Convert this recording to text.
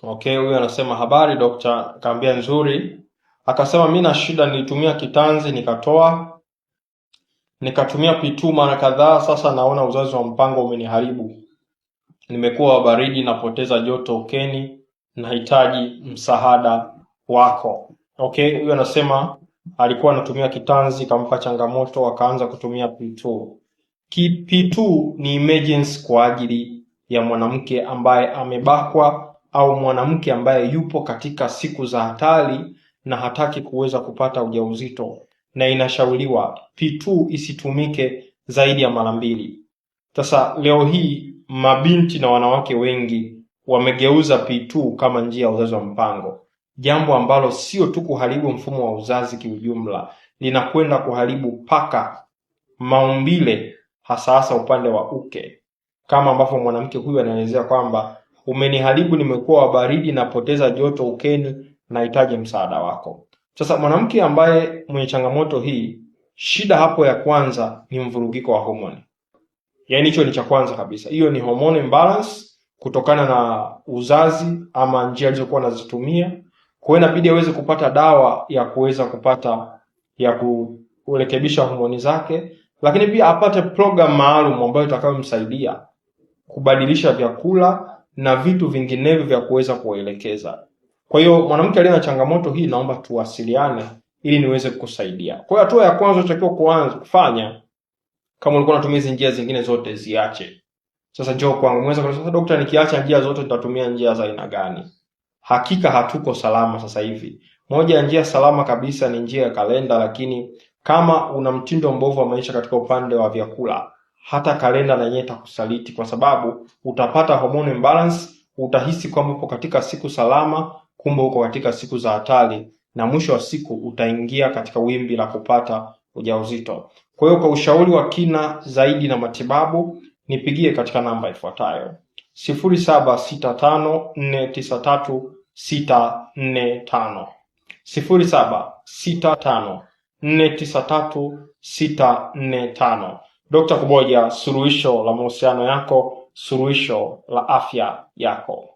Okay, huyu anasema habari dokta, kaambia nzuri. Akasema mimi na shida, nilitumia kitanzi nikatoa, nikatumia P2 mara kadhaa, sasa naona uzazi wa mpango umeniharibu. Nimekuwa wa baridi, napoteza joto ukeni, nahitaji msaada wako. Okay, huyu anasema alikuwa anatumia kitanzi, kampa changamoto, akaanza kutumia P2. P2 ni emergency kwa ajili ya mwanamke ambaye amebakwa au mwanamke ambaye yupo katika siku za hatari na hataki kuweza kupata ujauzito, na inashauriwa P2 isitumike zaidi ya mara 2. Sasa leo hii mabinti na wanawake wengi wamegeuza P2 kama njia ya uzazi wa mpango, jambo ambalo sio tu kuharibu mfumo wa uzazi kiujumla, linakwenda kuharibu paka maumbile, hasa upande wa uke, kama ambavyo mwanamke huyu anaelezea kwamba umeniharibu, nimekuwa wa baridi, napoteza joto ukeni, nahitaji msaada wako. Sasa mwanamke ambaye mwenye changamoto hii, shida hapo ya kwanza ni mvurugiko wa homoni. Yaani hicho ni cha kwanza kabisa. Hiyo ni hormone imbalance kutokana na uzazi ama njia alizokuwa anazitumia. Kwa hiyo inabidi aweze kupata dawa ya kuweza kupata ya kurekebisha homoni zake, lakini pia apate program maalum ambayo itakayomsaidia kubadilisha vyakula na vitu vinginevyo vya kuweza kuelekeza. Kwa hiyo mwanamke aliye na changamoto hii, naomba tuwasiliane ili niweze kukusaidia. Kwa hiyo hatua ya kwanza unatakiwa kuanza kufanya, kama ulikuwa unatumia hizo njia zingine zote, ziache. Sasa njoo kwangu. Mweza kusema sasa, daktari, nikiacha njia zote nitatumia njia za aina gani? Hakika hatuko salama sasa hivi. Moja ya njia salama kabisa ni njia ya kalenda, lakini kama una mtindo mbovu wa maisha katika upande wa vyakula, hata kalenda na yenyewe itakusaliti, kwa sababu utapata hormone imbalance, utahisi kwamba uko katika siku salama, kumbe uko katika siku za hatari, na mwisho wa siku utaingia katika wimbi la kupata ujauzito. Kwa hiyo kwa ushauri wa kina zaidi na matibabu, nipigie katika namba ifuatayo: 0765493645, 0765493645. Dr. Kuboja, suluhisho la mahusiano yako, suluhisho la afya yako.